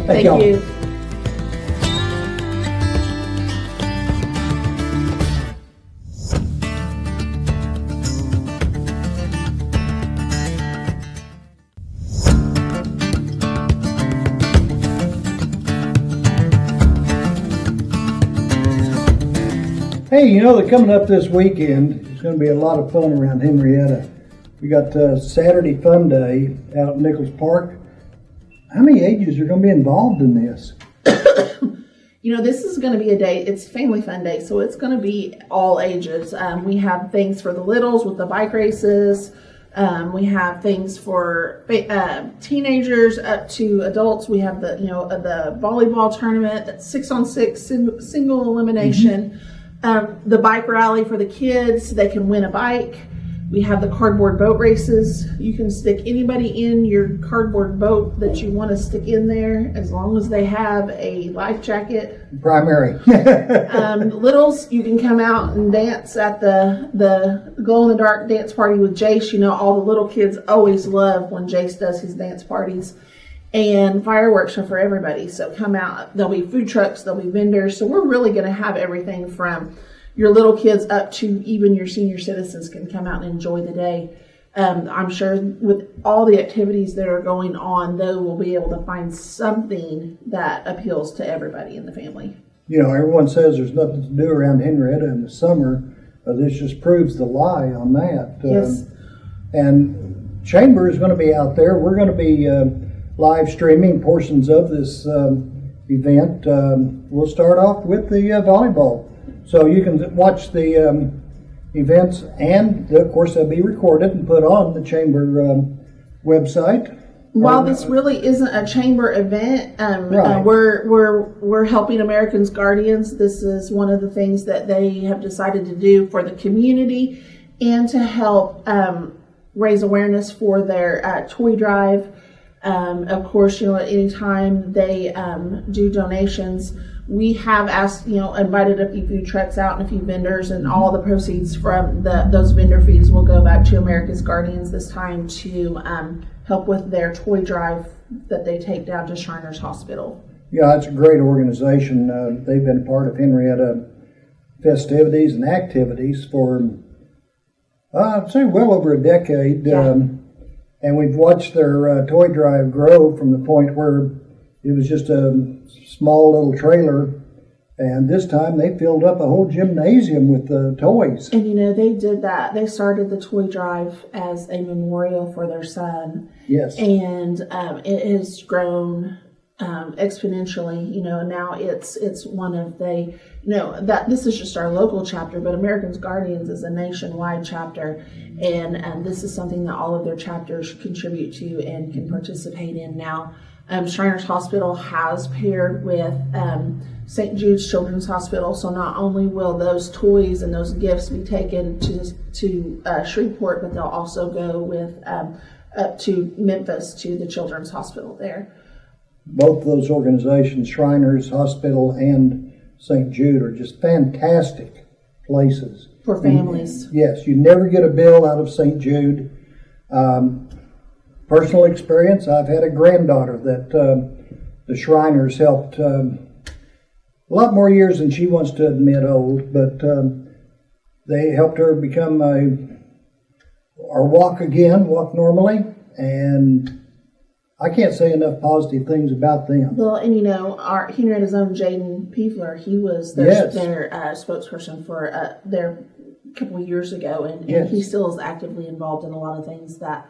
Thank y'all. you. Hey, you know, they're coming up this weekend. It's going to be a lot of fun around Henrietta. We got Saturday Fun Day out at Nichols Park. How many ages are going to be involved in this? You know, this is going to be a day, it's Family Fun Day, so it's going to be all ages. We have things for the littles with the bike races. We have things for teenagers up to adults. We have the volleyball tournament, that's 6-on-6 single elimination. The bike rally for the kids, they can win a bike. We have the cardboard boat races. You can stick anybody in your cardboard boat that you want to stick in there, as long as they have a life jacket. Primary. Littles, you can come out and dance at the glow-in-the-dark dance party with Jace. You know, all the little kids always love when Jace does his dance parties. And fireworks are for everybody, so come out. There'll be food trucks, there'll be vendors. So we're really going to have everything from your little kids up to even your senior citizens can come out and enjoy the day. I'm sure with all the activities that are going on, though, we'll be able to find something that appeals to everybody in the family. You know, everyone says there's nothing to do around Henrietta in the summer. This just proves the lie on that. Yes. And Chamber is going to be out there. We're going to be live streaming portions of this event. We'll start off with the volleyball. So you can watch the events, and of course they'll be recorded and put on the Chamber website. While this really isn't a chamber event, Right. we're helping Americans Guardians. This is one of the things that they have decided to do for the community and to help raise awareness for their toy drive. Of course, you know, at any time they do donations, we have asked, you know, invited a few food trucks out and a few vendors, and all the proceeds from those vendor fees will go back to America's Guardians this time to help with their toy drive that they take down to Shriners Hospital. Yeah, it's a great organization. They've been part of Henrietta festivities and activities for, I'd say, well over a decade. Yeah. And we've watched their toy drive grow from the point where it was just a small little trailer, and this time they filled up a whole gymnasium with toys. And you know, they did that. They started the toy drive as a memorial for their son. Yes. And it has grown exponentially. You know, now it's one of the, you know, that this is just our local chapter, but Americans Guardians is a nationwide chapter, and this is something that all of their chapters contribute to and can participate in now. Shriners Hospital has paired with St. Jude's Children's Hospital, so not only will those toys and those gifts be taken to Shreveport, but they'll also go with up to Memphis to the Children's Hospital there. Both of those organizations, Shriners Hospital and St. Jude, are just fantastic places. For families. Yes, you never get a bill out of St. Jude. Personal experience, I've had a granddaughter that the Shriners helped a lot more years than she wants to admit old, but they helped her become walk normally, and I can't say enough positive things about them. Well, and you know, our Henrietta's own Jaden Peefler, he was their spokesperson for their couple of years ago, and he still is actively involved in a lot of things that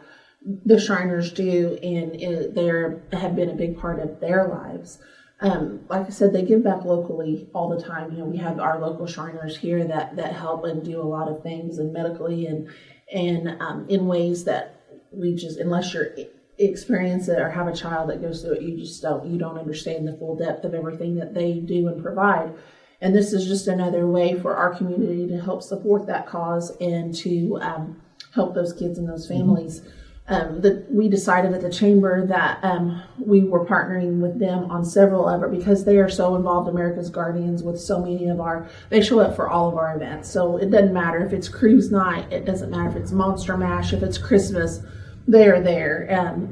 the Shriners do, and they have been a big part of their lives. Like I said, they give back locally all the time. You know, we have our local Shriners here that help and do a lot of things, and medically and in ways that we just, unless you're experience it or have a child that goes through it, you don't understand the full depth of everything that they do and provide. And this is just another way for our community to help support that cause and to help those kids and those families. We decided at the chamber that we were partnering with them on several of it because they are so involved, America's Guardians, with so many of they show up for all of our events. So it doesn't matter if it's cruise night, it doesn't matter if it's Monster Mash, if it's Christmas, they are there.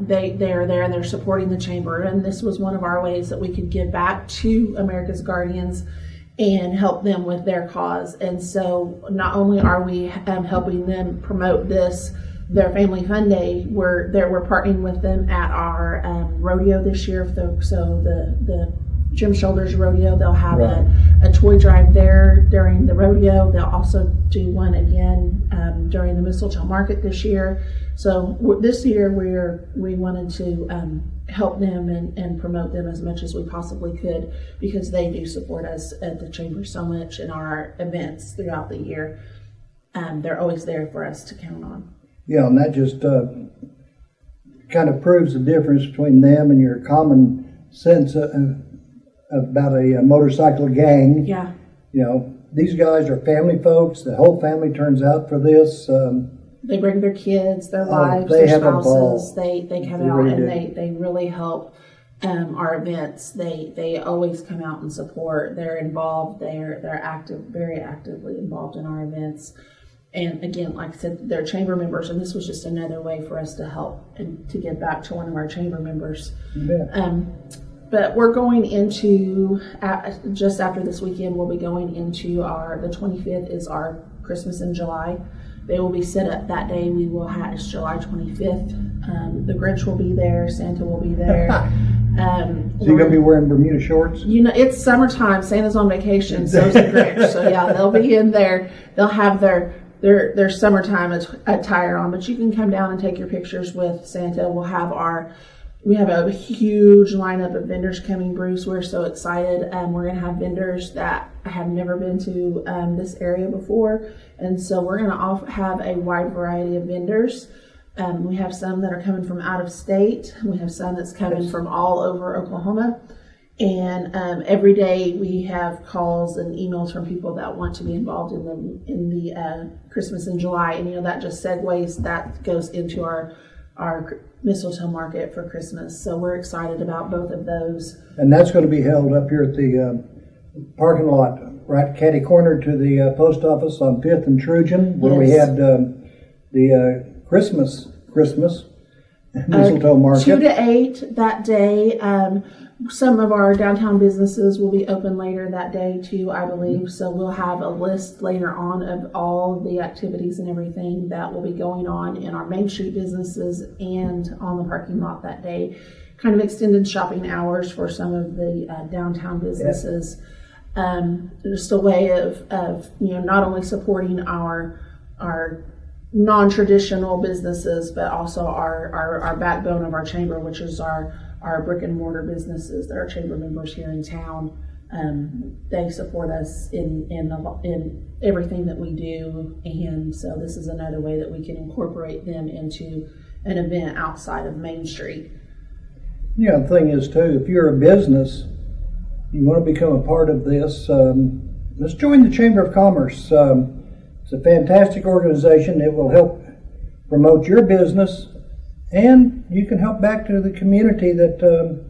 They are there and they're supporting the chamber. And this was one of our ways that we could give back to America's Guardians and help them with their cause. And so not only are we helping them promote their Family Fun Day, we're partnering with them at our rodeo this year. So the Jim Shoulders Rodeo, they'll have a toy drive there during the rodeo. They'll also do one again during the Mistletoe Market this year. So this year we wanted to help them and promote them as much as we possibly could, because they do support us at the chamber so much in our events throughout the year. They're always there for us to count on. Yeah, and that just kind of proves the difference between them and your common sense about a motorcycle gang. Yeah. You know, these guys are family folks. The whole family turns out for this. They bring their kids, their wives, their spouses. They come out really and they really help our events. They always come out and support. They're involved. They're active, very actively involved in our events. And again, like I said, they're chamber members, and this was just another way for us to help and to give back to one of our chamber members. Yeah. But we're going into, just after this weekend, we'll be going into the 25th is our Christmas in July. They will be set up that day. It's July 25th. The Grinch will be there. Santa will be there. So you're going to be wearing Bermuda shorts? You know, it's summertime. Santa's on vacation. So's the Grinch. So yeah, they'll be in there. They'll have their summertime attire on. But you can come down and take your pictures with Santa. We have a huge lineup of vendors coming, Bruce. We're so excited. We're going to have vendors that have never been to this area before. And so we're going to have a wide variety of vendors. We have some that are coming from out of state. We have some that's coming from all over Oklahoma. And every day we have calls and emails from people that want to be involved in the Christmas in July. And, you know, that just segues, that goes into our Mistletoe Market for Christmas. So we're excited about both of those. And that's going to be held up here at the parking lot, right catty corner to the post office on 5th and Trojan, where we had the Christmas Mistletoe Market. 2 to 8 that day. Some of our downtown businesses will be open later that day too, I believe. So we'll have a list later on of all the activities and everything that will be going on in our Main Street businesses and on the parking lot that day. Kind of extended shopping hours for some of the downtown businesses. Just a way of not only supporting our non-traditional businesses, but also our backbone of our chamber, which is our brick and mortar businesses that are chamber members here in town. They support us in everything that we do, and so this is another way that we can incorporate them into an event outside of Main Street. Yeah, the thing is too, if you're a business, you want to become a part of this, let's join the Chamber of Commerce. It's a fantastic organization. It will help promote your business, and you can help back to the community that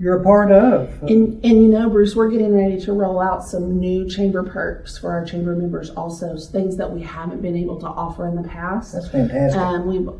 you're a part of. And you know, Bruce, we're getting ready to roll out some new chamber perks for our chamber members also, things that we haven't been able to offer in the past. That's fantastic.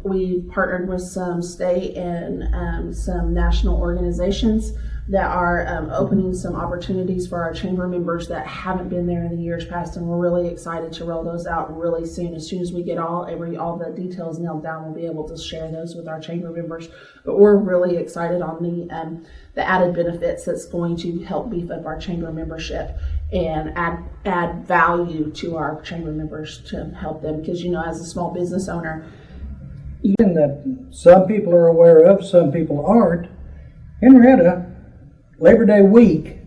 We partnered with some state and some national organizations that are opening some opportunities for our chamber members that haven't been there in the years past, and we're really excited to roll those out really soon. As soon as we get all the details nailed down, we'll be able to share those with our chamber members. But we're really excited on the added benefits that's going to help beef up our chamber membership and add value to our chamber members to help them, because as a small business owner, that some people are aware of, some people aren't. Henrietta, Labor Day week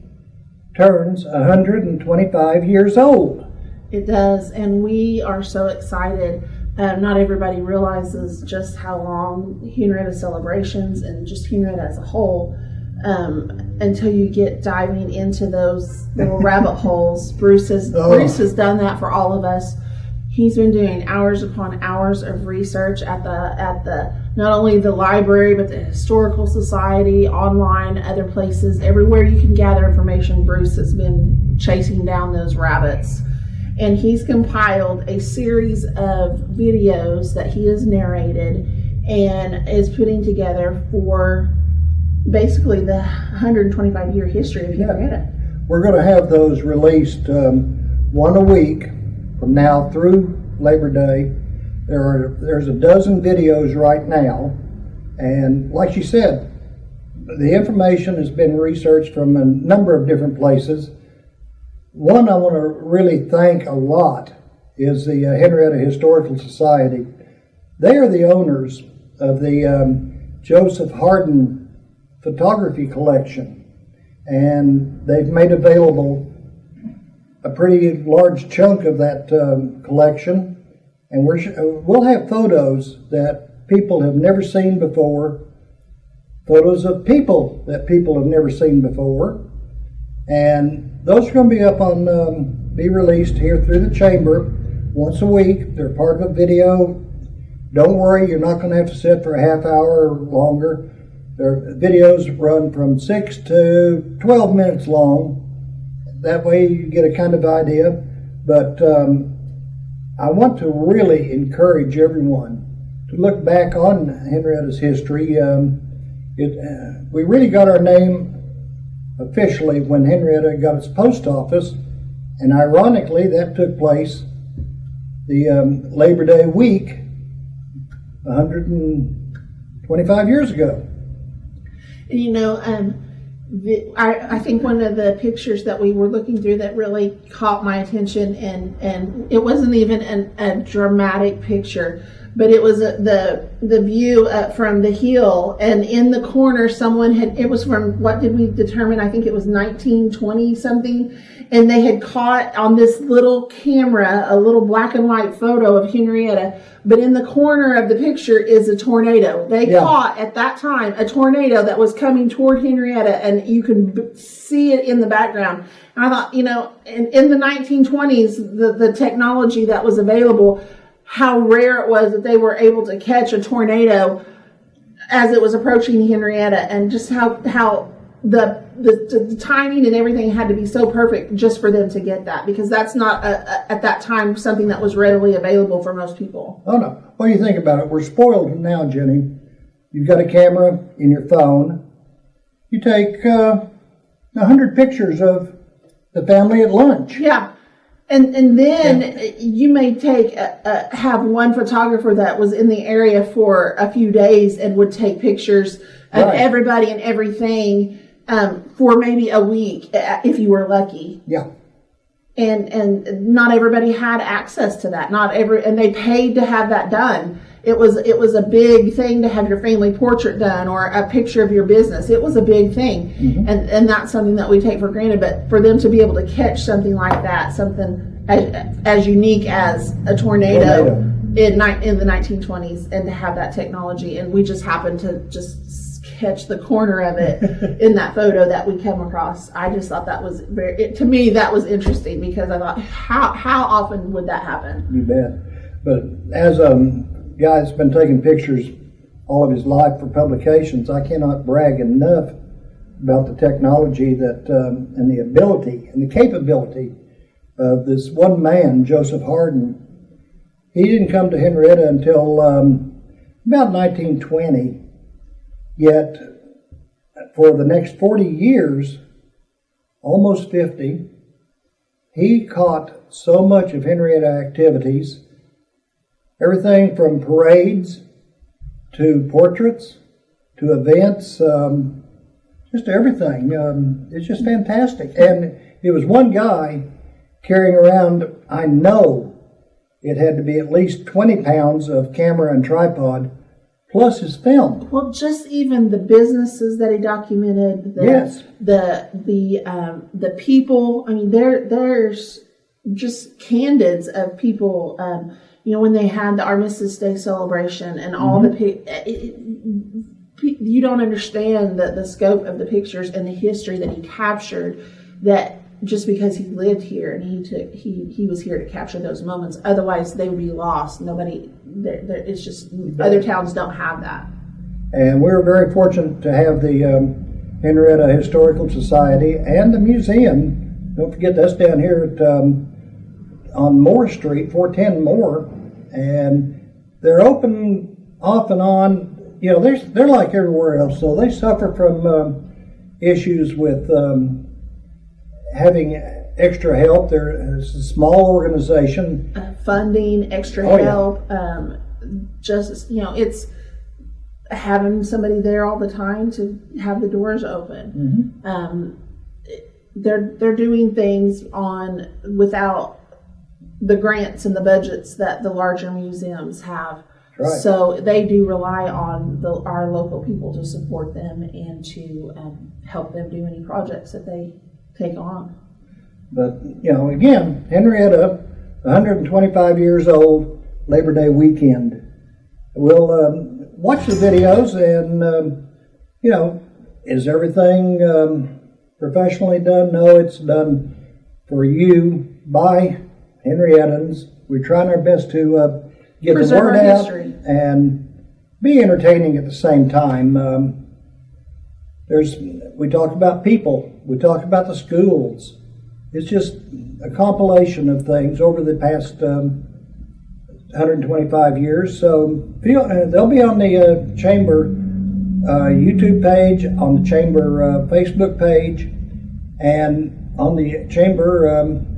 turns 125 years old. It does, and we are so excited. Not everybody realizes just how long Henrietta celebrations and just Henrietta as a whole, until you get diving into those little rabbit holes. Bruce has done that for all of us. He's been doing hours upon hours of research at the not only the library, but the Historical Society, online, other places, everywhere you can gather information. Bruce has been chasing down those rabbits, and he's compiled a series of videos that he has narrated and is putting together for basically the 125-year history of Henrietta. We're going to have those released one a week from now through Labor Day. There's a dozen videos right now, and like she said, the information has been researched from a number of different places. One I want to really thank a lot is the Henrietta Historical Society. They are the owners of the Joseph Hardin photography collection, and they've made available a pretty large chunk of that collection, and we'll have photos that people have never seen before, photos of people that people have never seen before, and those are going to be up on, be released here through the chamber once a week. They're part of a video. Don't worry, you're not going to have to sit for a half hour or longer. Their videos run from 6 to 12 minutes long. That way you get a kind of idea. But I want to really encourage everyone to look back on Henrietta's history. We really got our name officially when Henrietta got its post office, and ironically that took place the Labor Day week 125 years ago. You know, I think one of the pictures that we were looking through that really caught my attention, and it wasn't even a dramatic picture, but it was the view from the hill, and in the corner someone had, it was from, what did we determine? I think it was 1920 something, and they had caught on this little camera a little black and white photo of Henrietta, but in the corner of the picture is a tornado. They caught at that time a tornado that was coming toward Henrietta, and you can see it in the background. And I thought, you know, in the 1920s, the technology that was available, how rare it was that they were able to catch a tornado as it was approaching Henrietta, and just how the timing and everything had to be so perfect just for them to get that, because that's not at that time something that was readily available for most people. Oh no. Well, you think about it, we're spoiled now, Jenny. You've got a camera in your phone. You take 100 pictures of the family at lunch. Yeah. And then you may have one photographer that was in the area for a few days and would take pictures of everybody and everything for maybe a week if you were lucky. Yeah. And not everybody had access to that. And they paid to have that done. It was a big thing to have your family portrait done or a picture of your business. It was a big thing. Mm-hmm. And that's something that we take for granted. But for them to be able to catch something like that, something as unique as a tornado in the 1920s, and to have that technology, and we just happened to just catch the corner of it in that photo that we come across. I just thought that was to me, that was interesting, because I thought, how often would that happen? You bet. But as guy that's been taking pictures all of his life for publications, I cannot brag enough about the technology that and the ability and the capability of this one man, Joseph Hardin. He didn't come to Henrietta until about 1920, yet for the next 40 years, almost 50, he caught so much of Henrietta activities. Everything from parades to portraits to events, just everything. It's just fantastic. And it was one guy carrying around, I know it had to be at least 20 pounds of camera and tripod, plus his film. Well, just even the businesses that he documented, the people. I mean, there's just candids of people. When they had the Armistice Day celebration and all you don't understand the scope of the pictures and the history that he captured, that just because he lived here and he was here to capture those moments. Otherwise, they would be lost. Nobody, it's just, other towns don't have that. And we're very fortunate to have the Henrietta Historical Society and the museum. Don't forget, that's down here at on Moore Street, 410 Moore. And they're open off and on, you know, they're like everywhere else. So they suffer from issues with having extra help. It's a small organization. Funding, extra help. Yeah. Just, you know, it's having somebody there all the time to have the doors open. They're doing things without the grants and the budgets that the larger museums have. Right. So they do rely on our local people to support them and to help them do any projects that they take on. But, you know, again, Henrietta, 125 years old, Labor Day weekend. We'll watch the videos and, you know, is everything professionally done? No, it's done for you by Henriettans. We're trying our best to get the word out and be entertaining at the same time. We talk about people. We talk about the schools. It's just a compilation of things over the past 125 years. So they'll be on the Chamber YouTube page, on the Chamber Facebook page, and on the Chamber.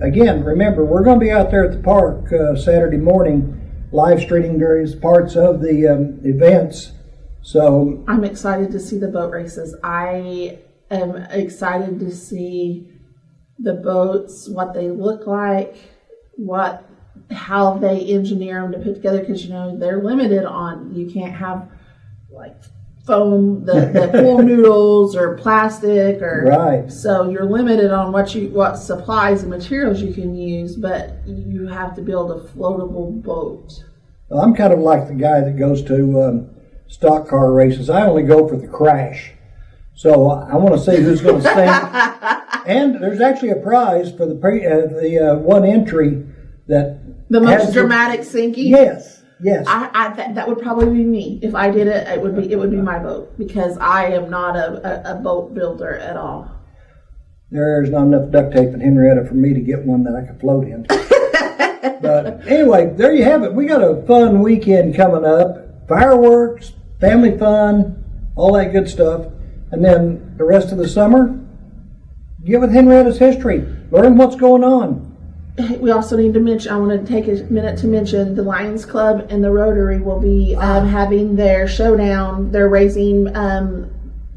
Again, remember, we're going to be out there at the park Saturday morning, live streaming various parts of the events. So I'm excited to see the boat races. I am excited to see the boats, what they look like, how they engineer them to put together, because you know they're limited on, you can't have like foam, the pool noodles or plastic, or right. So you're limited on what supplies and materials you can use, but you have to build a floatable boat. Well, I'm kind of like the guy that goes to stock car races. I only go for the crash. So I want to see who's going to sink. And there's actually a prize for the one entry that the most dramatic sinking. Yes, yes. That would probably be me if I did it. It would be my boat, because I am not a boat builder at all. There's not enough duct tape in Henrietta for me to get one that I could float in. But anyway, there you have it. We got a fun weekend coming up. Fireworks, family fun, all that good stuff. And then the rest of the summer, get with Henrietta's history. Learn what's going on. We also need to mention, I want to take a minute to mention the Lions Club and the Rotary will be having their showdown. They're raising,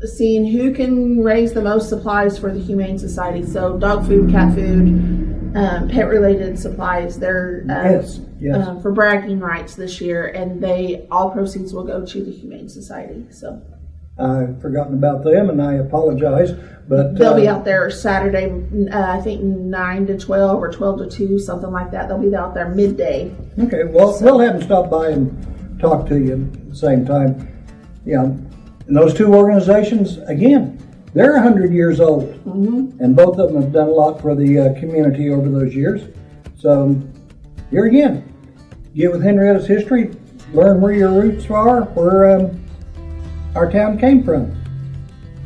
seeing who can raise the most supplies for the Humane Society. So dog food, cat food, pet-related supplies. They're yes. For bragging rights this year, and all proceeds will go to the Humane Society. So I've forgotten about them, and I apologize. But they'll be out there Saturday, I think 9 to 12 or 12 to 2, something like that. They'll be out there midday. Okay, well, we'll have them stop by and talk to you at the same time. Yeah, and those two organizations, again, they're 100 years old, and both of them have done a lot for the community over those years. So here again, get with Henrietta's history, learn where your roots are, where our town came from.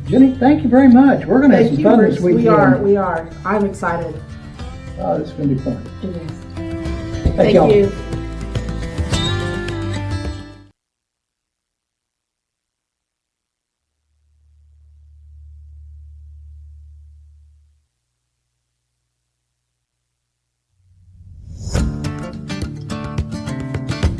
Jenny, thank you very much. We're going to have some fun this weekend. We are. I'm excited. Oh, it's going to be fun. It is. Thank you.